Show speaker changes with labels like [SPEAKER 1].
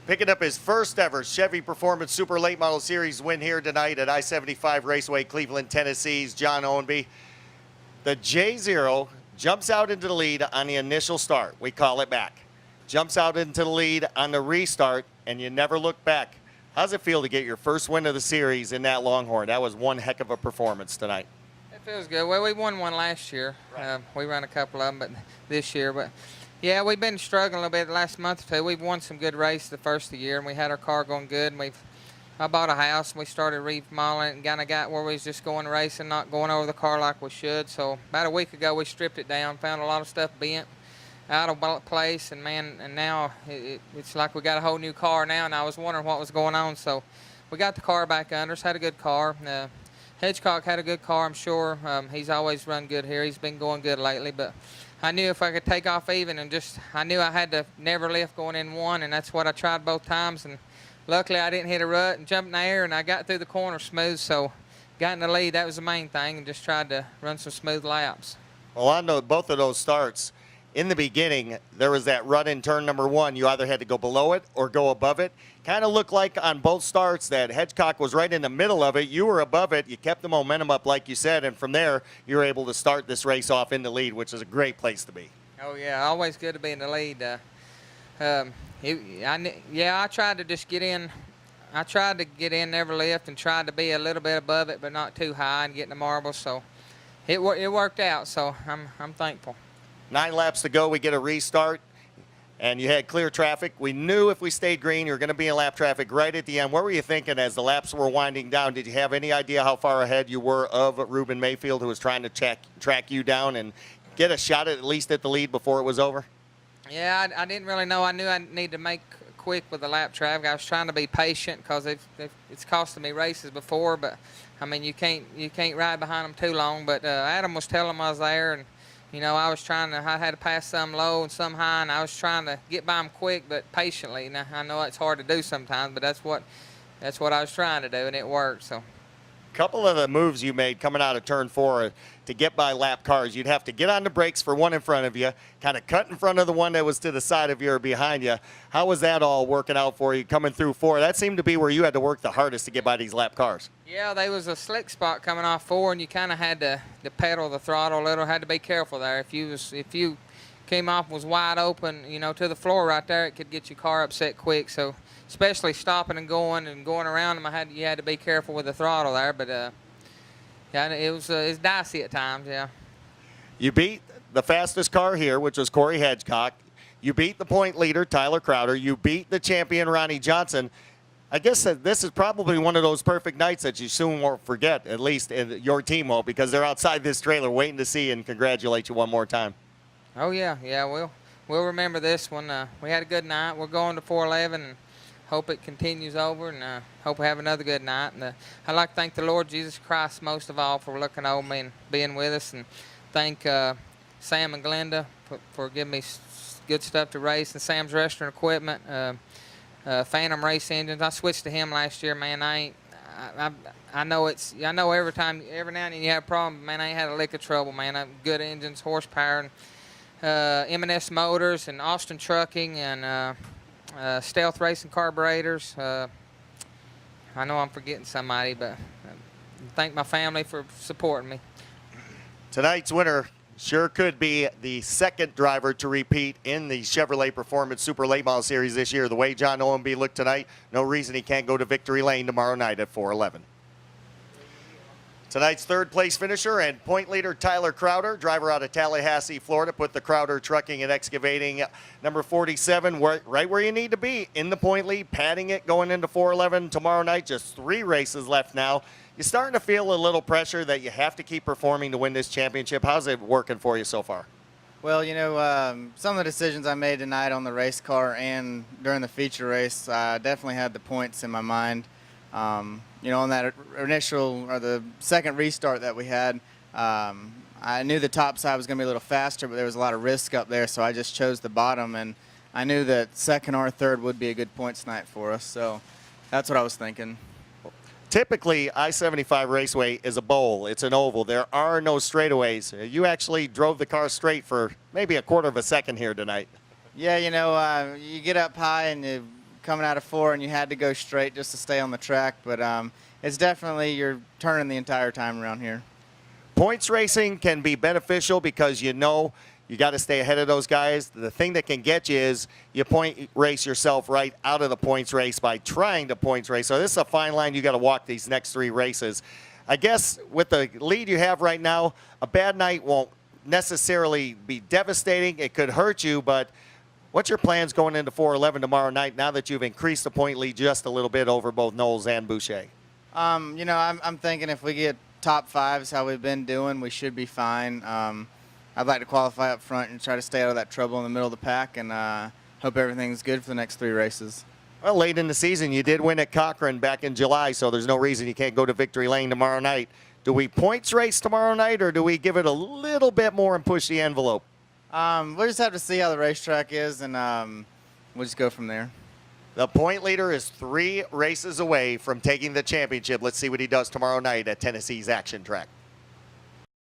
[SPEAKER 1] Picking up his first ever Chevy Performance Super Late Model Series win here tonight at I-75 Raceway, Cleveland, Tennessee's John Owenby. The J0 jumps out into the lead on the initial start. We call it back. Jumps out into the lead on the restart, and you never look back. How's it feel to get your first win of the series in that Longhorn? That was one heck of a performance tonight.
[SPEAKER 2] It feels good. Well, we won one last year. Right. We ran a couple of them, but this year. But yeah, we've been struggling a little bit the last month or two. We've won some good races the first of the year, and we had our car going good. And I bought a house, and we started remodeling it, and kind of got where we was just going racing, not going over the car like we should. So about a week ago, we stripped it down, found a lot of stuff bent, out of place, and man, and now it's like we got a whole new car now. And I was wondering what was going on, so we got the car back under us. Had a good car. Hedgecock had a good car, I'm sure. He's always run good here. He's been going good lately, but I knew if I could take off even and I knew I had to never lift going in one, and that's what I tried both times. And luckily I didn't hit a rut and jump in the air, and I got through the corner smooth, so got in the lead. That was the main thing, and just tried to run some smooth laps.
[SPEAKER 1] Well, I know both of those starts. In the beginning, there was that rut in turn number one. You either had to go below it or go above it. Kind of looked like on both starts that Hedgecock was right in the middle of it. You were above it. You kept the momentum up, like you said, and from there, you were able to start this race off in the lead, which is a great place to be.
[SPEAKER 2] Oh, yeah, always good to be in the lead. I tried to just get in. I tried to get in, never lift, and tried to be a little bit above it, but not too high and get in the marbles. So it worked out, so I'm thankful.
[SPEAKER 1] 9 laps to go, we get a restart, and you had clear traffic. We knew if we stayed green, you were going to be in lap traffic right at the end. What were you thinking as the laps were winding down? Did you have any idea how far ahead you were of Ruben Mayfield, who was trying to track you down and get a shot at least at the lead before it was over?
[SPEAKER 2] Yeah, I didn't really know. I knew I needed to make quick with the lap traffic. I was trying to be patient because it's costed me races before, but I mean you can't ride behind them too long. But Adam was telling me I was there, and you know, I had to pass some low and some high, and I was trying to get by them quick but patiently. Now, I know it's hard to do sometimes, but that's what I was trying to do, and it worked. So,
[SPEAKER 1] a couple of the moves you made coming out of turn 4 to get by lap cars, you'd have to get on the brakes for one in front of you, kind of cut in front of the one that was to the side of you or behind you. How was that all working out for you coming through 4? That seeed to be where you had to work the hardest to get by these lap cars.
[SPEAKER 2] Yeah, there was a slick spot coming off 4, and you kind of had to pedal the throttle a little. Had to be careful there. If you came off and was wide open, you know, to the floor right there, it could get your car upset quick. So, especially stopping and going around them, you had to be careful with the throttle there. But yeah, it's dicey at times. Yeah. You
[SPEAKER 1] beat the fastest car here, which was Corey Hedgecock. You beat the point leader, Tyler Crowder. You beat the champion, Ronnie Johnson. I guess that this is probably one of those perfect nights that you soon won't forget, at least your team won't, because they're outside this trailer waiting to see and congratulate you one more time.
[SPEAKER 2] Oh, yeah, we'll remember this one. We had a good night. We're going to 411 and hope it continues over, and hope we have another good night. And I'd like to thank the Lord Jesus Christ most of all for looking over me and being with us, and thank Sam and Glenda for giving me good stuff to race, and Sam's Restaurant Equipment. Phantom Race Engines. I switched to him last year, man. I know every now and then you have a problem, man. I ain't had a lick of trouble, man. Good engines, horsepower, and M&S Motors, and Austin Trucking, and Stealth Racing Carburetors. I know I'm forgetting somebody, but thank my family for supporting me.
[SPEAKER 1] Tonight's winner sure could be the second driver to repeat in the Chevrolet Performance Super Late Model Series this year. The way John Owenby looked tonight, no reason he can't go to victory lane tomorrow night at 411. Tonight's third place finisher and point leader Tyler Crowder, driver out of Tallahassee, Florida, put the Crowder Trucking and Excavating number 47 right where you need to be in the point lead, padding it going into 411 tomorrow night. Just 3 races left now. You're starting to feel a little pressure that you have to keep performing to win this championship. How's it working for you so far?
[SPEAKER 3] Well, you know, some of the decisions I made tonight on the race car and during the feature race, I definitely had the points in my mind. You know, on that initial or the second restart that we had, I knew the top side was going to be a little faster, but there was a lot of risk up there, so I just chose the bottom, and I knew that second or third would be a good points night for us, so that's what I was thinking.
[SPEAKER 1] Typically, I-75 Raceway is a bowl. It's an oval. There are no straightaways. You actually drove the car straight for maybe a quarter of a second here tonight.
[SPEAKER 3] Yeah, you know, you get up high and you coming out of 4 and you had to go straight just to stay on the track. But it's definitely, you're turning the entire time around here.
[SPEAKER 1] Points racing can be beneficial because you got to stay ahead of those guys. The thing that can get you is you point race yourself right out of the points race by trying to points race. So this is a fine line you got to walk these next 3 races. I guess with the lead you have right now, a bad night won't necessarily be devastating. It could hurt you, but what's your plans going into 411 tomorrow night now that you've increased the point lead just a little bit over both Knowles and Boucher?
[SPEAKER 3] You know, I'm thinking if we get top 5s, how we've been doing, we should be fine. I'd like to qualify up front and try to stay out of that trouble in the middle of the pack, and hope everything's good for the next 3 races.
[SPEAKER 1] Well, late in the season, you did win at Cochran back in July, so there's no reason you can't go to victory lane tomorrow night. Do we points race tomorrow night, or do we give it a little bit more and push the envelope?
[SPEAKER 3] We'll just have to see how the racetrack is, and we'll just go from there.
[SPEAKER 1] The point leader is 3 races away from taking the championship. Let's see what he does tomorrow night at Tennessee's Action Track.